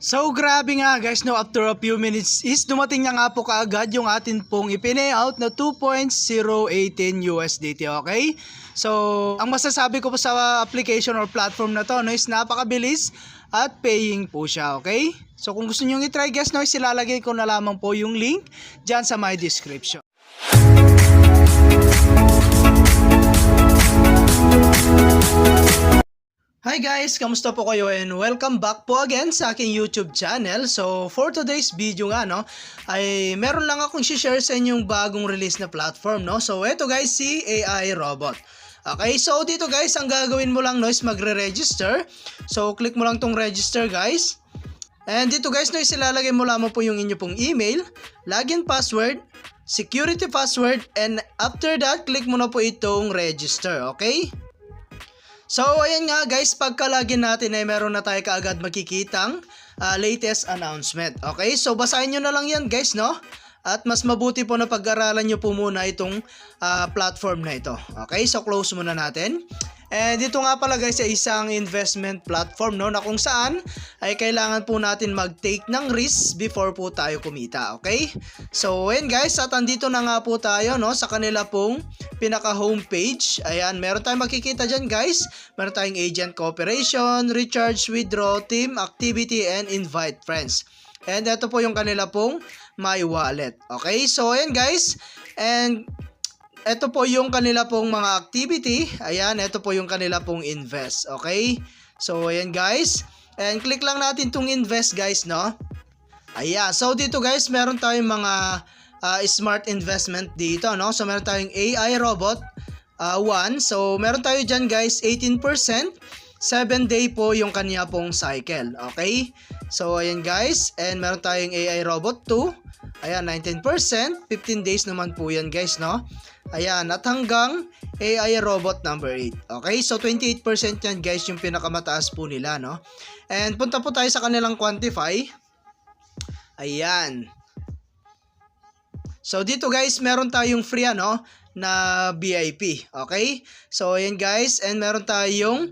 So grabe nga guys, no, after a few minutes is dumating na nga po kaagad yung atin pong ipinayout na 2.018 USDT, okay? So ang masasabi ko po sa application or platform na to, no, is napakabilis at paying po siya, okay? So kung gusto niyo i-try guys, no, ilalagay ko na lamang po yung link dyan sa my description. Hi guys! Kamusta po kayo and welcome back po again sa aking YouTube channel. So for today's video nga, no, ay meron lang akong share sa inyong bagong release na platform, no. So ito guys, si AI Robot. Okay, so dito guys, ang gagawin mo lang, no, is magre-register. So click mo lang tong register guys. And dito guys, no, isilalagay mo lamang po yung inyo pong email, login password, security password, and after that, click mo na po itong register, okay? So ayan nga guys, pagka-login natin ay meron na tayo kaagad makikitang latest announcement. Okay, so basahin nyo na lang yan guys, no? At mas mabuti po na pag-aralan nyo po muna itong platform na ito. Okay, so close muna natin. And dito nga pala guys ay isang investment platform, no, na kung saan ay kailangan po natin mag-take ng risk before po tayo kumita, okay? So ayan guys, at andito na nga po tayo, no, sa kanila pong pinaka homepage. Ayan, meron tayong makikita dyan guys. Meron tayong agent cooperation, recharge, withdraw, team, activity, and invite friends. And ito po yung kanila pong my wallet. Okay, so ayan guys, and ito po yung kanila pong mga activity. Ayan, ito po yung kanila pong invest. Okay? So, ayan guys. And click lang natin tong invest guys, no? Ayan. So, dito guys, meron tayong mga smart investment dito, no? So, meron tayong AI Robot 1. So, meron tayo dyan guys, 18%. 7-day po yung kanya pong cycle. Okay? So, ayan guys. And meron tayong AI Robot 2. Ayan, 19%. 15 days naman po yan guys, no? Ayan, at hanggang AI Robot number 8. Okay, so 28% yan guys yung pinakamataas po nila, no? And punta po tayo sa kanilang quantify. Ayan. So dito guys, meron tayong free, ano, na VIP. Okay? So ayan guys, and meron tayong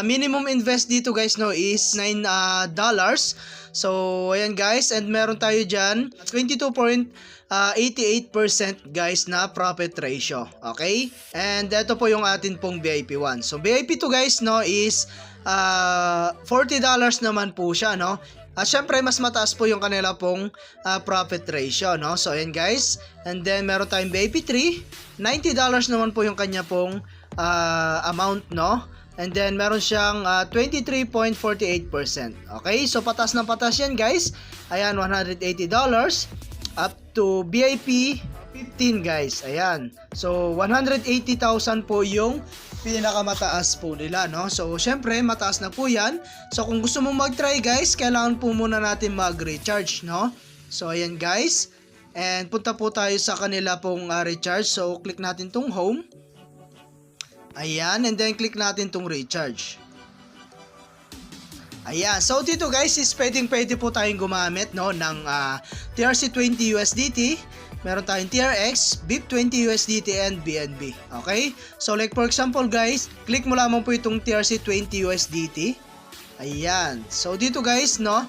minimum invest dito guys, no, is $9. So ayan guys, and meron tayo dyan 22.88% guys na profit ratio. Okay? And ito po yung atin pong VIP 1. So VIP 2 guys, no, is $40 naman po siya, no? At syempre mas mataas po yung kanila pong profit ratio, no? So ayan guys, and then meron tayong VIP 3, $90 naman po yung kanya pong amount, no? And then meron siyang 23.48%. Okay, so patas ng patas yan guys. Ayan, $180 up to VIP 15 guys. Ayan, so 180,000 po yung pinakamataas po nila, no? So syempre mataas na po yan. So kung gusto mong mag-try guys, kailangan po muna natin mag-recharge, no? So ayan guys, and punta po tayo sa kanila pong recharge. So click natin tong home. Ayan, and then click natin tong recharge. Ayan, so dito guys is pwede po tayong gumamit, no, ng TRC20 USDT. Meron tayong TRX, BIP20 USDT, and BNB. Okay? So like for example guys, click mo lamang po itong TRC20 USDT. Ayan. So dito guys, no,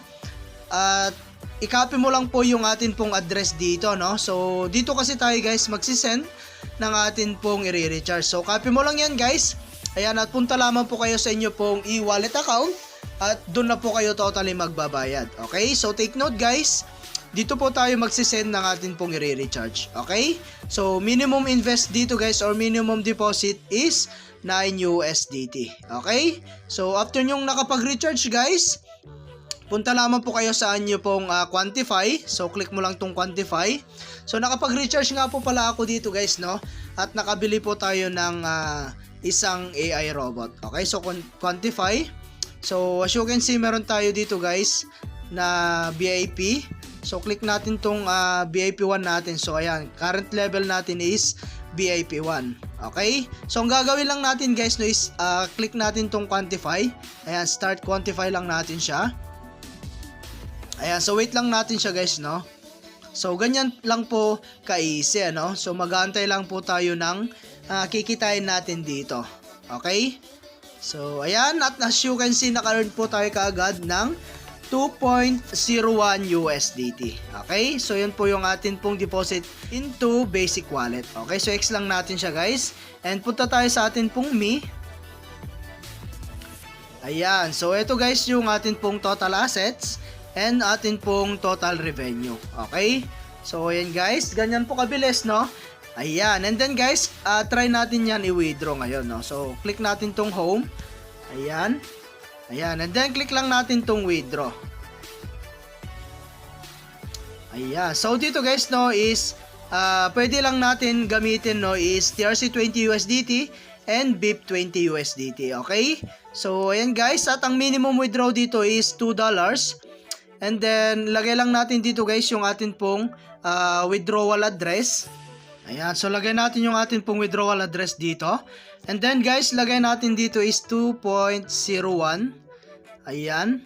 i-copy mo lang po yung atin pong address dito, no. So dito kasi tayo guys magsisend ng atin pong i-recharge. So copy mo lang yan guys. Ayan, at punta lamang po kayo sa inyo pong e-wallet account at doon na po kayo totally magbabayad. Okay? So take note guys, dito po tayo magsisend ng atin pong i-recharge. Okay? So minimum invest dito guys or minimum deposit is 9 USDT. Okay? So after nyong nakapag-recharge guys, punta lamang po kayo sa inyo pong quantify. So click mo lang tong quantify. So nakapag-recharge nga po pala ako dito guys, no? At nakabili po tayo ng isang AI robot. Okay? So quantify. So as you can see, meron tayo dito guys na VIP. So click natin tong VIP 1 natin. So ayan, current level natin is VIP 1. Okay? So ang gagawin lang natin guys, no, is click natin tong quantify. Ayan, start quantify lang natin siya. Ayan, so wait lang natin siya guys, no. So ganyan lang po ka-easy, ano. So mag-aantay lang po tayo ng kikitain natin dito. Okay? So ayan, at as you can see, naka-earn po tayo kaagad ng 2.01 USDT. Okay? So, yun po yung atin pong deposit into basic wallet. Okay? So, X lang natin siya guys. And punta tayo sa atin pong Mi. Ayan. So, ito guys yung atin pong total assets and atin pong total revenue. Okay? So, ayan guys. Ganyan po kabilis, no? Ayan. And then guys, try natin yan i-withdraw ngayon, no? So, click natin tong home. Ayan. Ayan, and then click lang natin tong withdraw. Ayan, so dito guys no is pwede lang natin gamitin no is TRC20 USDT and BIP20 USDT, okay? So ayan guys, at ang minimum withdraw dito is $2. And then lagay lang natin dito guys yung atin pong withdrawal address. Ayan, so lagay natin yung atin pong withdrawal address dito. And then guys, lagay natin dito is 2.01. Ayan.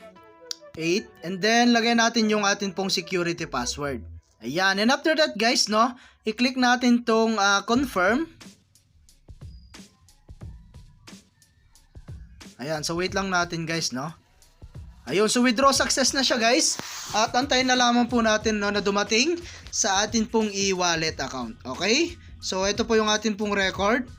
8. And then lagay natin yung atin pong security password. Ayan. And after that guys, no, i-click natin tong confirm. Ayan, so wait lang natin guys, no. Ayun, so withdraw success na siya guys. At antayin na lamang po natin no, na dumating sa atin pong e-wallet account. Okay? So ito po yung atin pong record.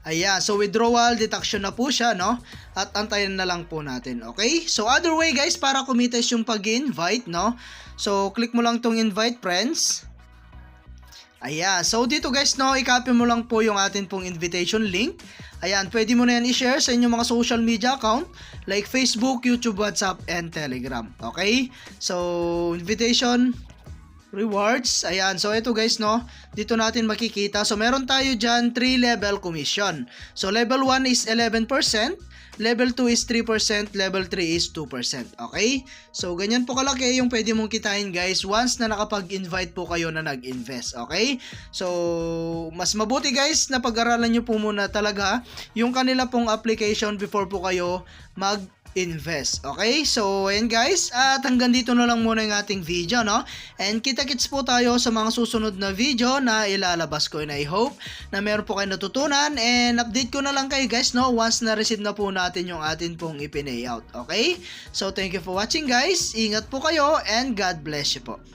Ayan, so withdrawal deduction na po siya, no? At antayin na lang po natin, okay? So other way guys, para kumita is yung pag-invite, no? So click mo lang tong invite friends. Ayan, so dito guys, no, i-copy mo lang po yung atin pong invitation link. Ayan, pwede mo na yan i-share sa inyong mga social media account like Facebook, YouTube, WhatsApp, and Telegram, okay? So invitation rewards. Ayan. So, ito guys, no. Dito natin makikita. So, meron tayo dyan 3 level commission. So, level 1 is 11%. Level 2 is 3%. Level 3 is 2%. Okay? So, ganyan po kalaki yung pwede mong kitain guys once na nakapag-invite po kayo na nag-invest. Okay? So, mas mabuti guys na pag-aralan nyo po muna talaga yung kanila pong application before po kayo invest. Okay? So, ayan guys. At hanggang dito na lang muna yung ating video, no? And kita-kits po tayo sa mga susunod na video na ilalabas ko. And I hope na meron po kayo natutunan. And update ko na lang kayo guys, no? Once na-receive na po natin yung atin pong ipinay out. Okay? So, thank you for watching guys. Ingat po kayo and God bless you po.